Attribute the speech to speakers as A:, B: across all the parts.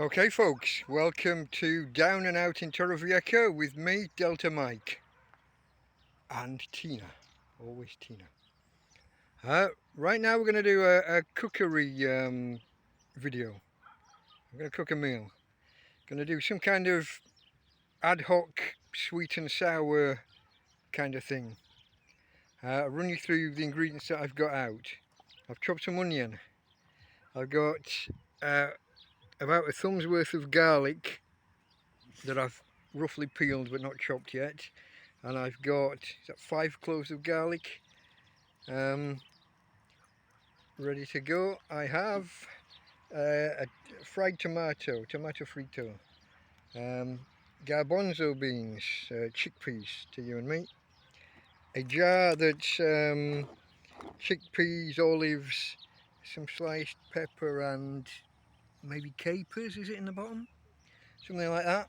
A: Okay folks, welcome to Down and Out in Torrevieja with me, Delta Mike, and Tina, always Tina. Right now we're going to do a cookery video. I'm going to cook a meal. Going to do some kind of ad hoc sweet and sour kind of thing. I'll run you through the ingredients that I've got out. I've chopped some onion. I've got about a thumb's worth of garlic that I've roughly peeled but not chopped yet, and I've got 5 cloves of garlic ready to go. I have a fried tomato frito, garbanzo beans, chickpeas to you and me, a jar that's chickpeas, olives, some sliced pepper and maybe capers, is it in the bottom? Something like that.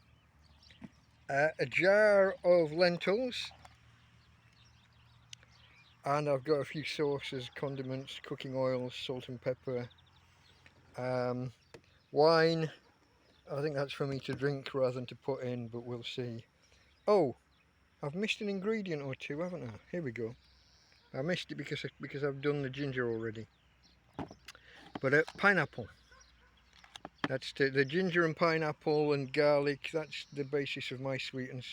A: A jar of lentils, and I've got a few sauces, condiments, cooking oils, salt and pepper, wine. I think that's for me to drink rather than to put in, but we'll see. Oh, I've missed an ingredient or two, haven't I? Here we go. I missed it because I've done the ginger already. But pineapple. That's the ginger and pineapple and garlic. That's the basis of my sweet and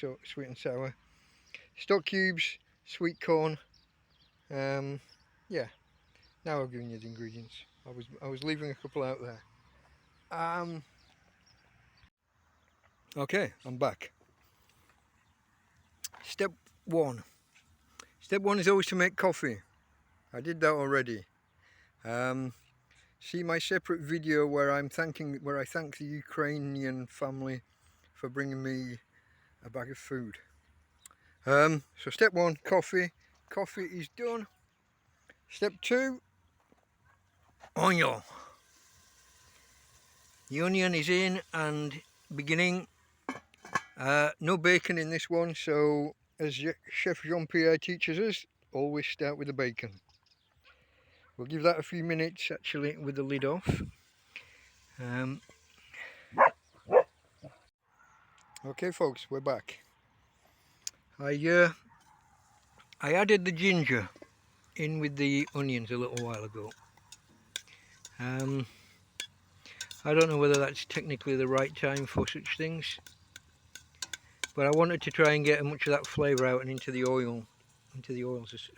A: sour. Stock cubes, sweet corn. Yeah. Now I've given you the ingredients. I was leaving a couple out there. Okay, I'm back. Step one. Step one is always to make coffee. I did that already. See my separate video where I thank the Ukrainian family for bringing me a bag of food. So step one, coffee. Coffee is done. Step two, onion. The onion is in and beginning. No bacon in this one, so as Chef Jean-Pierre teaches us, always start with the bacon. We'll give that a few minutes actually with the lid off. Okay folks, we're back. I added the ginger in with the onions a little while ago. I don't know whether that's technically the right time for such things, but I wanted to try and get as much of that flavour out and into the oils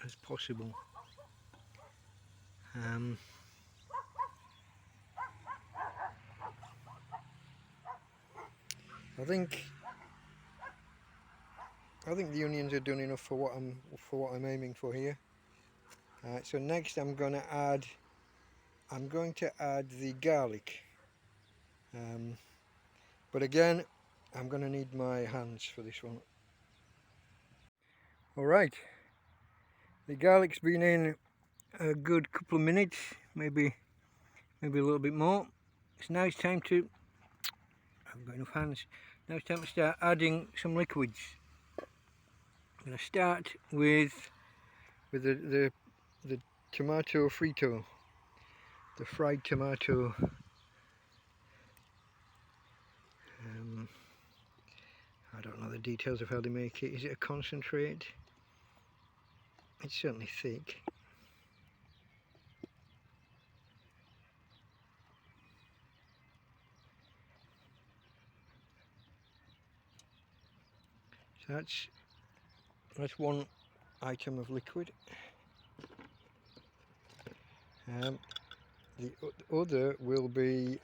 A: as possible. I think the onions are done enough for what I'm aiming for here. So next I'm going to add the garlic. But again, I'm going to need my hands for this one. Alright, the garlic's been in a good couple of minutes, maybe a little bit more. So now it's time to, I've got enough hands, now it's time to start adding some liquids. I'm going to start with the tomato frito, the fried tomato. I don't know the details of how they make it. Is it a concentrate? It's certainly thick. So that's one item of liquid. The other will be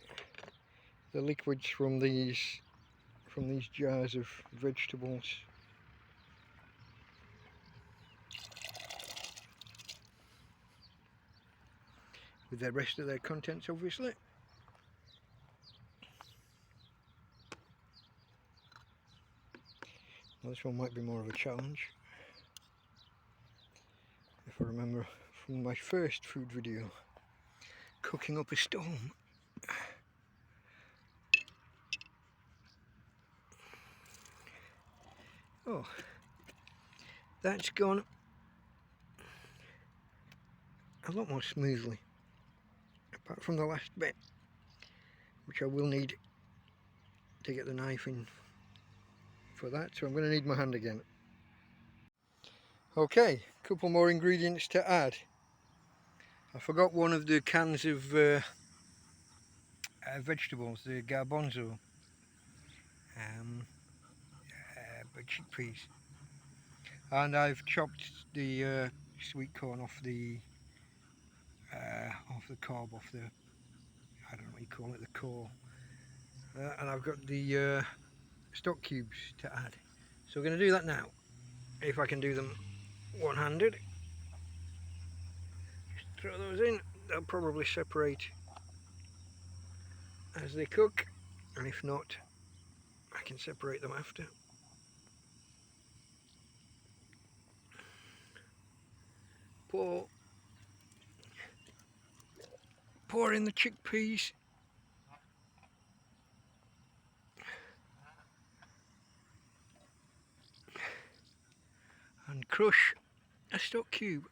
A: the liquids from these jars of vegetables. With the rest of their contents, obviously. Well, this one might be more of a challenge, if I remember from my first food video, cooking up a storm. Oh, that's gone a lot more smoothly, apart from the last bit, which I will need to get the knife in for that, so I'm going to need my hand again. Okay, a couple more ingredients to add. I forgot one of the cans of vegetables, the Garbanzo, chickpeas, and I've chopped the sweet corn off the cob, off the, I don't know what you call it, the core, and I've got the stock cubes to add. So we're going to do that now, if I can do them one-handed. Just throw those in. They'll probably separate as they cook, and if not, I can separate them after. Pour in the chickpeas. And crush a stock cube.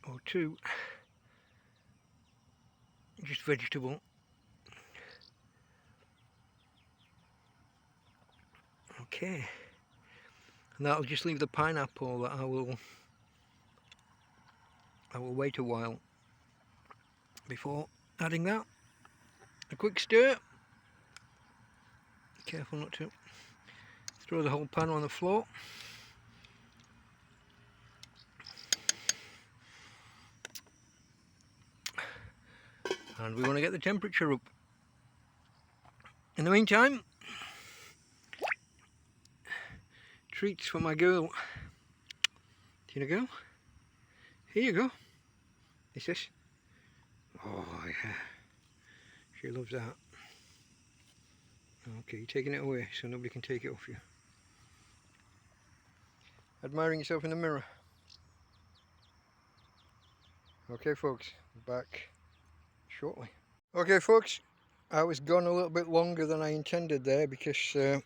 A: Or two. Just vegetable. Okay. And that'll just leave the pineapple that I will wait a while before adding that. A quick stir. Careful not to throw the whole pan on the floor. And we want to get the temperature up. In the meantime, treats for my girl. Tina girl. Here you go. Is this? Oh yeah. She loves that. Okay, you're taking it away so nobody can take it off you. Admiring yourself in the mirror. Okay folks, back shortly. Okay folks, I was gone a little bit longer than I intended there because I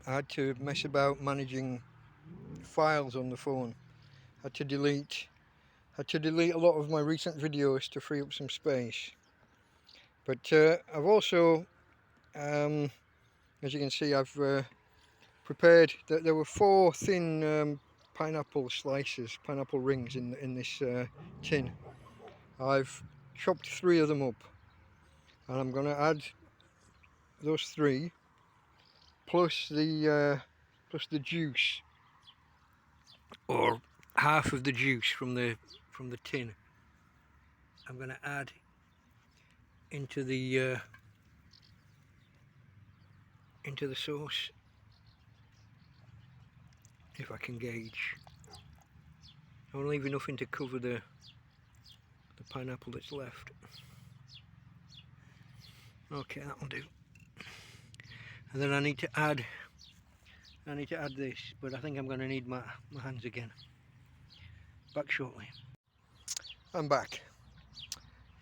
A: had to mess about managing files on the phone. Had to delete a lot of my recent videos to free up some space. But I've also, as you can see, I've prepared that there were 4 thin pineapple slices, pineapple rings in this tin. I've chopped 3 of them up, and I'm going to add those 3 plus the juice, or half of the juice from the tin. I'm going to add into the sauce, if I can gauge. I want to leave enough in to cover the pineapple that's left. Okay, that'll do. And then I need to add this, but I think I'm going to need my hands again. Back shortly. I'm back.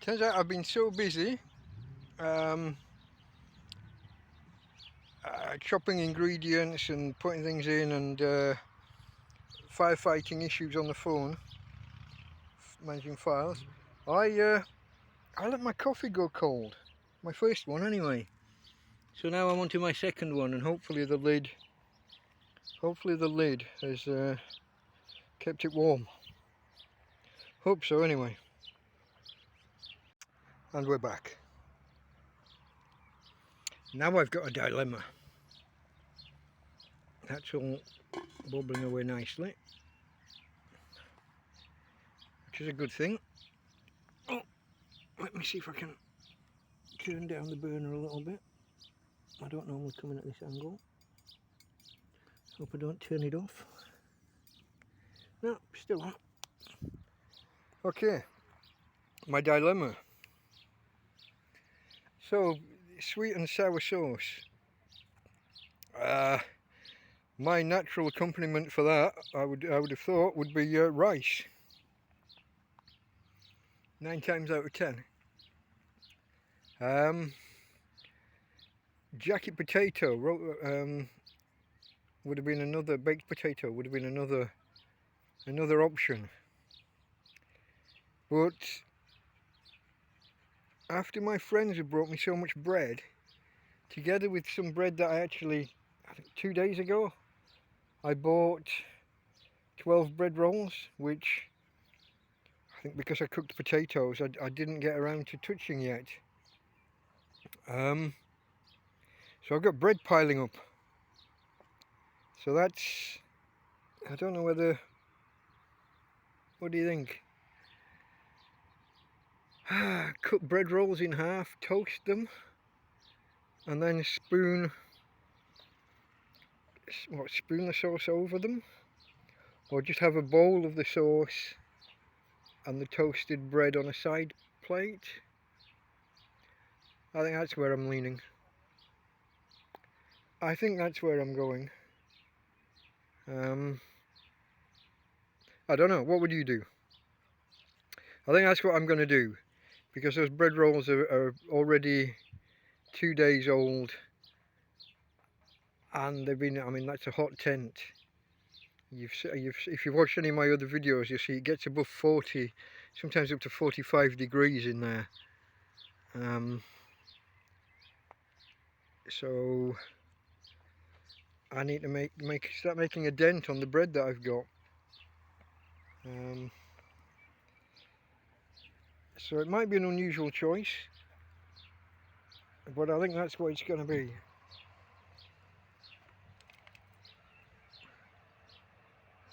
A: Turns out I've been so busy chopping ingredients and putting things in, and firefighting issues on the phone, managing files. I let my coffee go cold, my first one anyway. So now I'm on to my second one, and hopefully the lid has kept it warm. Hope so anyway. And we're back. Now I've got a dilemma. That's all bubbling away nicely, which is a good thing. Oh, let me see if I can turn down the burner a little bit. I don't normally come in at this angle. Hope I don't turn it off. No, still on. Okay, my dilemma. So, sweet and sour sauce. My natural accompaniment for that, I would have thought, would be rice. 9 times out of 10. Jacket potato would have been another, baked potato would have been another option. But after my friends have brought me so much bread, together with some bread that I think 2 days ago, I bought 12 bread rolls, which I think because I cooked potatoes, I didn't get around to touching yet. So I've got bread piling up. So that's, I don't know whether, what do you think? Cut bread rolls in half, toast them, and then spoon the sauce over them, or just have a bowl of the sauce and the toasted bread on a side plate. I think that's where I'm leaning. I think that's where I'm going. I don't know, what would you do? I think that's what I'm going to do, because those bread rolls are already 2 days old, and they've been, I mean, that's a hot tent. If you've watched any of my other videos, you'll see it gets above 40, sometimes up to 45 degrees in there. So I need to start making a dent on the bread that I've got. So it might be an unusual choice, but I think that's what it's going to be.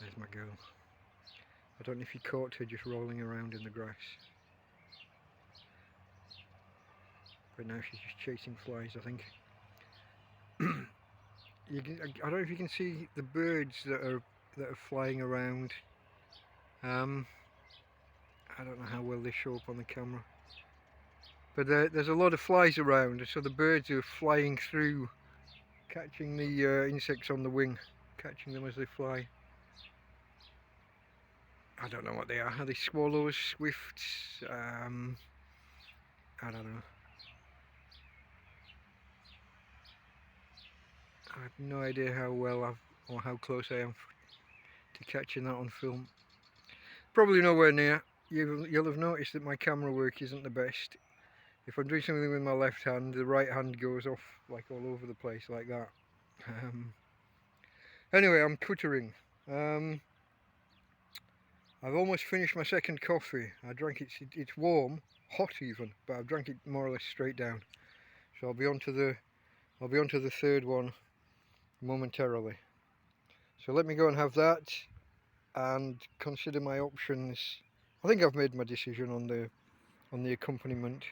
A: There's my girl. I don't know if you caught her just rolling around in the grass. But now she's just chasing flies, I think. I don't know if you can see the birds that are flying around. I don't know how well they show up on the camera. But there's a lot of flies around, so the birds are flying through, catching the insects on the wing, catching them as they fly. I don't know what they are. Are they swallows, swifts? I don't know. I have no idea how well or how close I am to catching that on film. Probably nowhere near. You'll have noticed that my camera work isn't the best. If I'm doing something with my left hand, the right hand goes off like all over the place like that. Anyway, I'm cuttering. I've almost finished my second coffee. I drank it. It's warm, hot even, but I've drank it more or less straight down. So I'll be on to the third one momentarily. So let me go and have that and consider my options. I think I've made my decision on the accompaniment.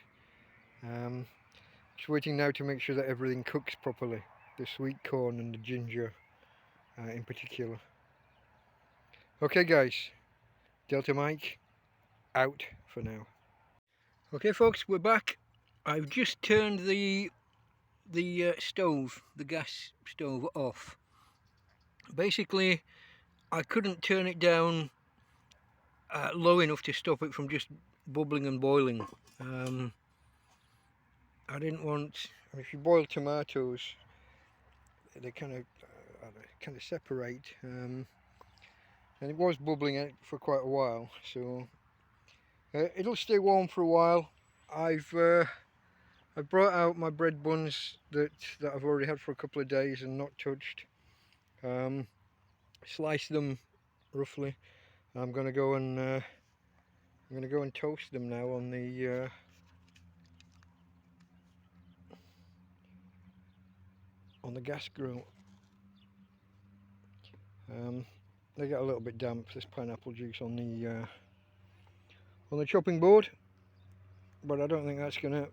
A: Just waiting now to make sure that everything cooks properly. The sweet corn and the ginger in particular. Okay guys, Delta Mike out for now. Okay folks, we're back. I've just turned the stove, the gas stove, off. Basically, I couldn't turn it down low enough to stop it from just bubbling and boiling. I didn't want, if you boil tomatoes, they kind of separate, and it was bubbling out for quite a while, so it'll stay warm for a while. I've brought out my bread buns that I've already had for a couple of days and not touched. Slice them roughly. I'm going to go and toast them now on the gas grill. They get a little bit damp. There's pineapple juice on the chopping board, but I don't think that's going to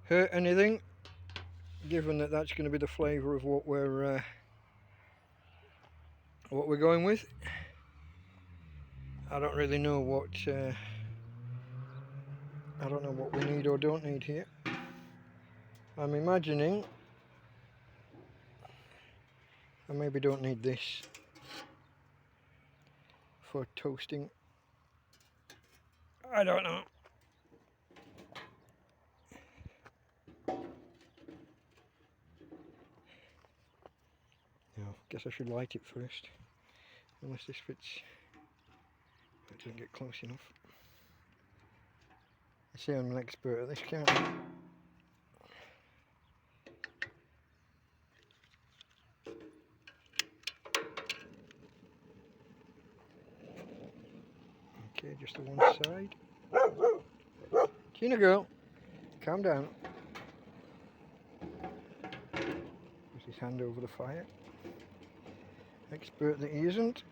A: hurt anything, given that that's going to be the flavour of what we're going with. I don't really know what we need or don't need here. I'm imagining I maybe don't need this for toasting. I don't know. No, guess I should light it first, unless this fits. It doesn't get close enough. I say I'm an expert at this, can't I? Okay, just the one side. Tina girl, calm down. Puts his hand over the fire. Expert that he isn't.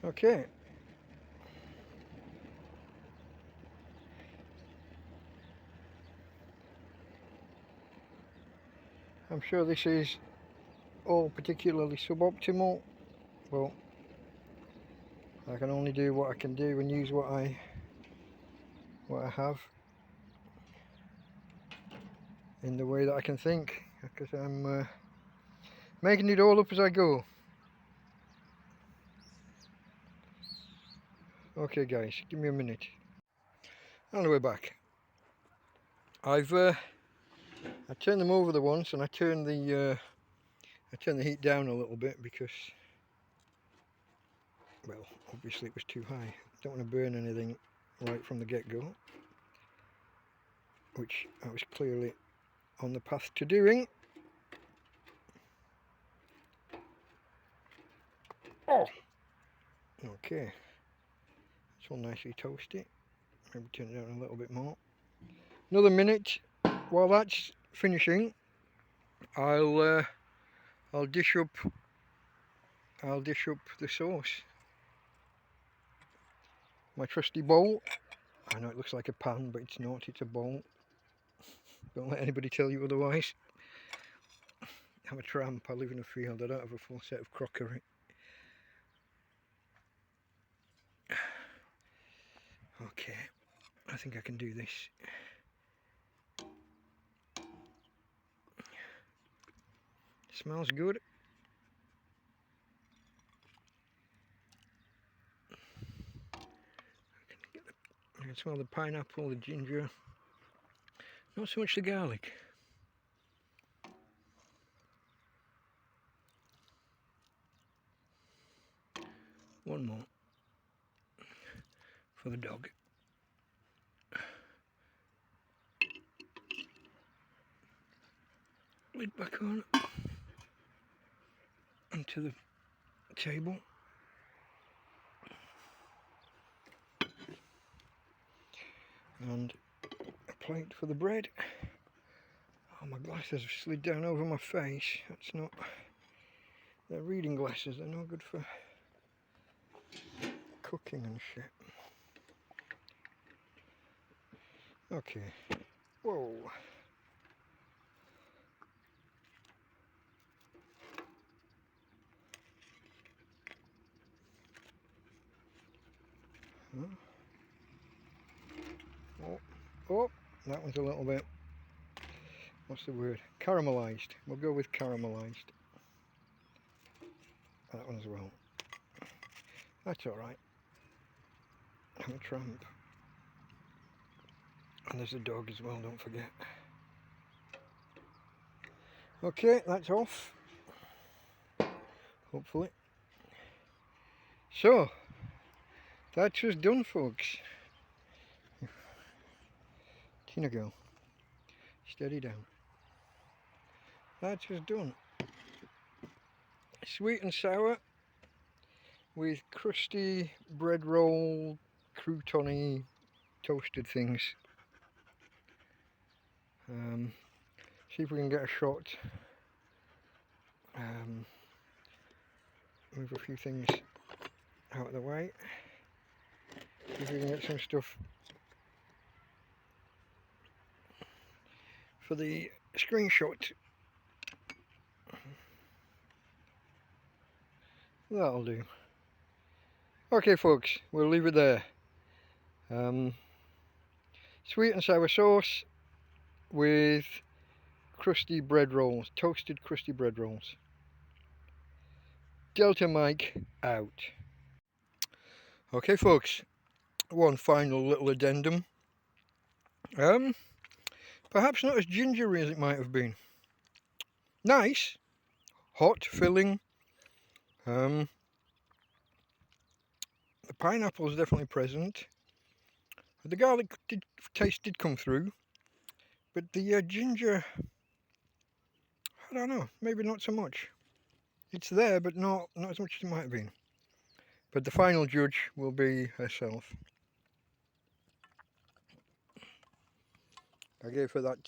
A: Okay. I'm sure this is all particularly suboptimal, but I can only do what I can do and use what I have in the way that I can think, because I'm making it all up as I go. Okay guys, give me a minute. And we're back. I turned them over the once, and I turned the heat down a little bit because, well, obviously it was too high. Don't want to burn anything right from the get-go, which I was clearly on the path to doing. Oh, okay. It's all nicely toasty. Maybe turn it down a little bit more. Another minute. While that's finishing, I'll dish up the sauce. My trusty bowl. I know it looks like a pan, but it's not. It's a bowl. Don't let anybody tell you otherwise. I'm a tramp. I live in a field. I don't have a full set of crockery. Okay, I think I can do this. Smells good. I can smell the pineapple, the ginger. Not so much the garlic. One more for the dog. Lid back on. Onto the table. And a plate for the bread. Oh, my glasses have slid down over my face. That's not... They're reading glasses. They're no good for cooking and shit. Okay. Whoa. Huh? Oh, that one's a little bit, what's the word? Caramelised. We'll go with caramelised. That one as well. That's alright. I'm a tramp. And there's a dog as well, don't forget. Okay, that's off. Hopefully. So, that's just done, folks. Tina girl, steady down. That's just done. Sweet and sour with crusty bread roll, croutony, toasted things. See if we can get a shot. Move a few things out of the way. See if we can get some stuff for the screenshot. That'll do. Okay folks, we'll leave it there. Sweet and sour sauce with crusty bread rolls, toasted crusty bread rolls. Delta Mike out. Okay folks, one final little addendum. Perhaps not as gingery as it might have been. Nice, hot, filling. The pineapple is definitely present. The garlic taste did come through, but the ginger, I don't know, maybe not so much. It's there, but not as much as it might have been. But the final judge will be herself. I gave her that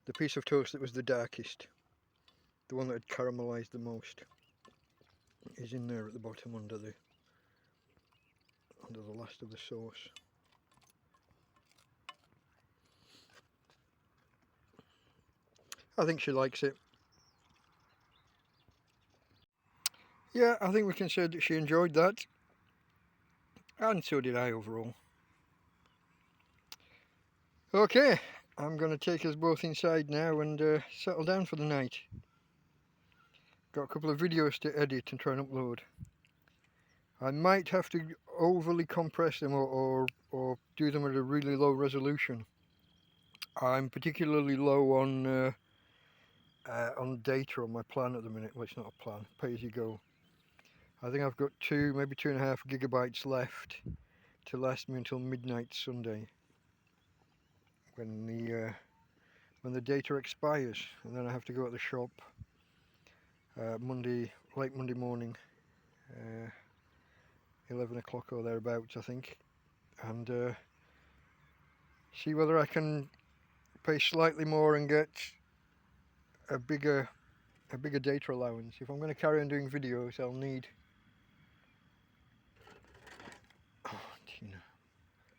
A: the piece of toast that was the darkest, the one that had caramelised the most, is in there at the bottom under the last of the sauce. I think she likes it. Yeah, I think we can say that she enjoyed that, and so did I overall. Okay, I'm going to take us both inside now and settle down for the night. Got a couple of videos to edit and try and upload. I might have to overly compress them or do them at a really low resolution. I'm particularly low on data on my plan at the minute. Well, it's not a plan, pay as you go. I think I've got maybe 2.5 gigabytes left to last me until midnight Sunday, when the data expires, and then I have to go at the shop late Monday morning, 11 o'clock or thereabouts I think, and see whether I can pay slightly more and get a bigger data allowance. If I'm going to carry on doing videos, I'll need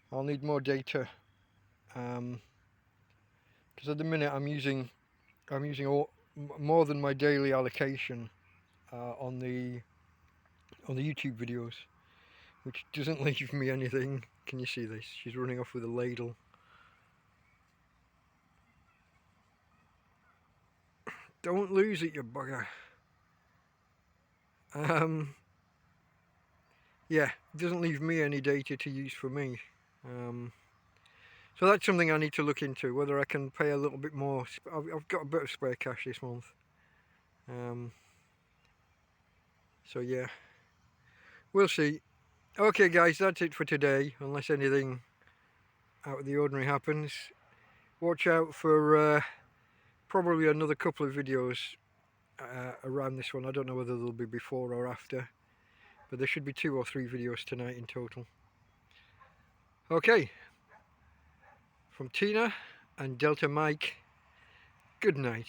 A: I'll need more data, because at the minute I'm using more than my daily allocation on the YouTube videos, which doesn't leave me anything. Can you see this? She's running off with a ladle. Don't lose it, you bugger. Yeah, it doesn't leave me any data to use for me. So that's something I need to look into, whether I can pay a little bit more. I've got a bit of spare cash this month. So yeah, we'll see. Okay guys, that's it for today, unless anything out of the ordinary happens. Watch out for probably another couple of videos around this one. I don't know whether they'll be before or after, but there should be 2 or 3 videos tonight in total. Okay, from Tina and Delta Mike, good night.